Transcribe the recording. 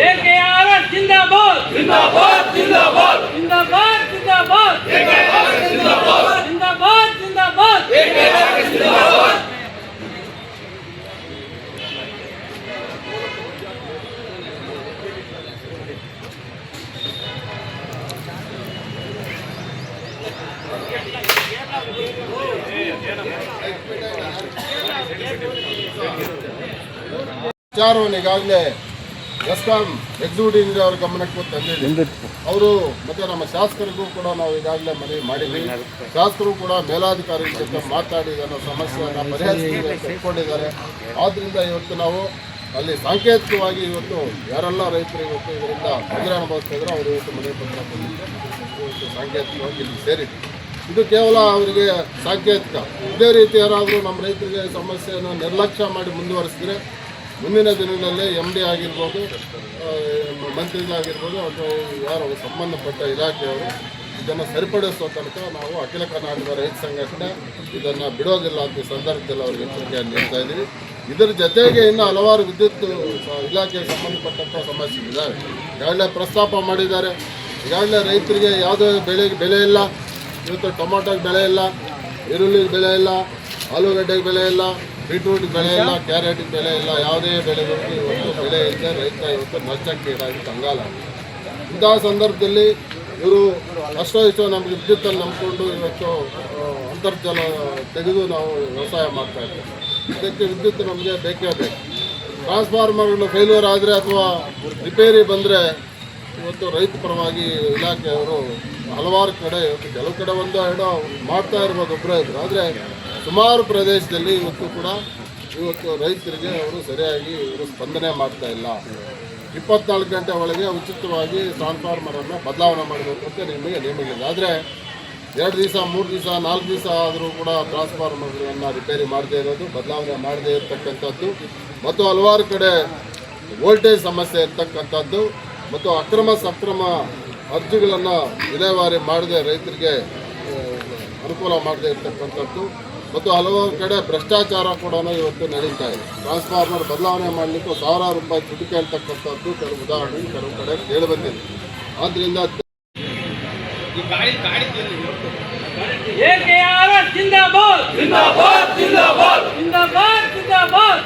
AKRS जिंदाबाद जिंदाबाद जिंदाबाद जिंदाबाद जिंदाबाद AKRS जिंदाबाद जिंदाबाद जिंदाबाद AKRS जिंदाबाद ವಿಚಾರವನ್ನು ಈಗಾಗಲೇ ಎಸ್ಕಾಂ ಎಕ್ಸಿಕ್ಯೂಟಿವ್ ಇಂಜಿನಿಯರ್ ಅವರ ಗಮನಕ್ಕೆ ತಂದಿದ್ದೀವಿ. ಅವರು ಮತ್ತು ನಮ್ಮ ಶಾಸಕರಿಗೂ ಕೂಡ ನಾವು ಈಗಾಗಲೇ ಮನವಿ ಮಾಡಿದ್ದೀವಿ. ಶಾಸಕರು ಕೂಡ ಮೇಲಾಧಿಕಾರಿಗಳ ಜೊತೆ ಮಾತಾಡಿ ಇದನ್ನು ಸಮಸ್ಯೆಯನ್ನು ಪರಿಹರಿಸಿಕೊಂಡಿದ್ದಾರೆ. ಆದ್ದರಿಂದ ಇವತ್ತು ನಾವು ಅಲ್ಲಿ ಸಾಂಕೇತಿಕವಾಗಿ ಇವತ್ತು ಯಾರೆಲ್ಲ ರೈತರು ಇವತ್ತು ಇದರಿಂದ ತೊಂದರೆ ಅನುಭವಿಸ್ತಾ ಇದ್ದಾರೆ ಅವರು ಇವತ್ತು ಮನೆ ಪತ್ರ ಇವತ್ತು ಸಾಂಕೇತಿಕವಾಗಿ ಇಲ್ಲಿ ಸೇರಿದೆ. ಇದು ಕೇವಲ ಅವರಿಗೆ ಸಾಂಕೇತಿಕ. ಇದೇ ರೀತಿ ಯಾರಾದರೂ ನಮ್ಮ ರೈತರಿಗೆ ಸಮಸ್ಯೆಯನ್ನು ನಿರ್ಲಕ್ಷ್ಯ ಮಾಡಿ ಮುಂದುವರಿಸಿದ್ರೆ ಮುಂದಿನ ದಿನಗಳಲ್ಲಿ MD ಆಗಿರ್ಬೋದು, ಮಂತ್ರಿಗಳಾಗಿರ್ಬೋದು ಅಥವಾ ಯಾರು ಸಂಬಂಧಪಟ್ಟ ಇಲಾಖೆಯವರು ಇದನ್ನು ಸರಿಪಡಿಸುವ ತನಕ ನಾವು ಅಖಿಲ ಕರ್ನಾಟಕ ರೈತ ಸಂಘಟನೆ ಇದನ್ನು ಬಿಡೋದಿಲ್ಲ ಅಂತ ಈ ಸಂದರ್ಭದಲ್ಲಿ ಅವರಿಗೆ ಎಚ್ಚರಿಕೆಯನ್ನು ನೀಡ್ತಾ ಇದ್ದೀವಿ. ಇದರ ಜೊತೆಗೆ ಇನ್ನೂ ಹಲವಾರು ವಿದ್ಯುತ್ ಇಲಾಖೆಗೆ ಸಂಬಂಧಪಟ್ಟಂಥ ಸಮಸ್ಯೆಗಳಿದ್ದಾವೆ. ಈಗಾಗಲೇ ಪ್ರಸ್ತಾಪ ಮಾಡಿದ್ದಾರೆ. ಈಗಾಗಲೇ ರೈತರಿಗೆ ಯಾವುದೇ ಬೆಳೆಗೆ ಬೆಲೆ ಇಲ್ಲ. ಇವತ್ತು ಟೊಮಾಟೋಗೆ ಬೆಲೆ ಇಲ್ಲ, ಈರುಳ್ಳಿಗೆ ಬೆಲೆ ಇಲ್ಲ, ಆಲೂಗಡ್ಡೆಗೆ ಬೆಲೆ ಇಲ್ಲ, ಬೀಟ್ರೂಟ್ಗೆ ಬೆಲೆ ಇಲ್ಲ, ಕ್ಯಾರೆಟ್ಗೆ ಬೆಲೆ ಇಲ್ಲ. ಯಾವುದೇ ಬೆಳೆಗಳಿಗೆ ಇವತ್ತು ಬೆಲೆ ಇಲ್ಲದೆ ರೈತ ಇವತ್ತು ನಷ್ಟಕ್ಕೆ ಈಡಾಗಿ ಕಂಗಾಲ. ಇಂತಹ ಸಂದರ್ಭದಲ್ಲಿ ಇವರು ಅಷ್ಟೋ ಇಷ್ಟೋ ನಮಗೆ ವಿದ್ಯುತ್ತನ್ನು ನಂಬಿಕೊಂಡು ಇವತ್ತು ಅಂತರ್ಜಲ ತೆಗೆದು ನಾವು ವ್ಯವಸಾಯ ಮಾಡ್ತಾ ಇದ್ದೇವೆ. ಇದಕ್ಕೆ ವಿದ್ಯುತ್ ನಮಗೆ ಬೇಕೇ ಬೇಕು. ಟ್ರಾನ್ಸ್ಫಾರ್ಮರ್ಗಳು ಫೇಲ್ಯೂರ್ ಆದರೆ ಅಥವಾ ರಿಪೇರಿ ಬಂದರೆ ಇವತ್ತು ರೈತ ಪರವಾಗಿ ಇಲಾಖೆಯವರು ಹಲವಾರು ಕಡೆ ಇವತ್ತು ಕೆಲವು ಕಡೆ ಒಂದು ಎರಡೋ ಮಾಡ್ತಾ ಇರ್ಬೋದು ಒಬ್ಬರೇ ಇದ್ರು. ಆದರೆ ಸುಮಾರು ಪ್ರದೇಶದಲ್ಲಿ ಇವತ್ತು ರೈತರಿಗೆ ಅವರು ಸರಿಯಾಗಿ ಇವರು ಸ್ಪಂದನೆ ಮಾಡ್ತಾ ಇಲ್ಲ. 24 ಗಂಟೆ ಒಳಗೆ ಉಚಿತವಾಗಿ ಟ್ರಾನ್ಸ್ಫಾರ್ಮರನ್ನು ಬದಲಾವಣೆ ಮಾಡಬೇಕು ಅಂತ ನಿಯಮಗಳಿದೆ. ಆದರೆ 2 ದಿವಸ 3 ದಿವಸ 4 ದಿವಸ ಆದರೂ ಕೂಡ ಟ್ರಾನ್ಸ್ಫಾರ್ಮರ್ಗಳನ್ನು ರಿಪೇರಿ ಮಾಡದೇ ಇರೋದು, ಬದಲಾವಣೆ ಮಾಡದೇ ಇರತಕ್ಕಂಥದ್ದು ಮತ್ತು ಹಲವಾರು ಕಡೆ ವೋಲ್ಟೇಜ್ ಸಮಸ್ಯೆ ಇರ್ತಕ್ಕಂಥದ್ದು ಮತ್ತು ಅಕ್ರಮ ಸಕ್ರಮ ಅರ್ಜಿಗಳನ್ನು ವಿಲೇವಾರಿ ಮಾಡದೆ ರೈತರಿಗೆ ಅನುಕೂಲ ಮಾಡದೇ ಇರತಕ್ಕಂಥದ್ದು ಮತ್ತು ಹಲವಾರು ಕಡೆ ಭ್ರಷ್ಟಾಚಾರ ಕೂಡ ಇವತ್ತು ನಡೀತಾ ಇದೆ. ಟ್ರಾನ್ಸ್ಫಾರ್ಮರ್ ಬದಲಾವಣೆ ಮಾಡಲಿಕ್ಕೆ ಸಾವಿರಾರು ರೂಪಾಯಿ ಚುಟಿಕೆ ಅಂತಕ್ಕಂಥದ್ದು ಕೆಲವು ಉದಾಹರಣೆ ಕೆಲವು ಕಡೆ ಕೇಳಿ ಬಂದಿದೆ. ಆದ್ದರಿಂದ AKRS जिंदाबाद जिंदाबाद जिंदाबाद जिंदाबाद जिंदाबाद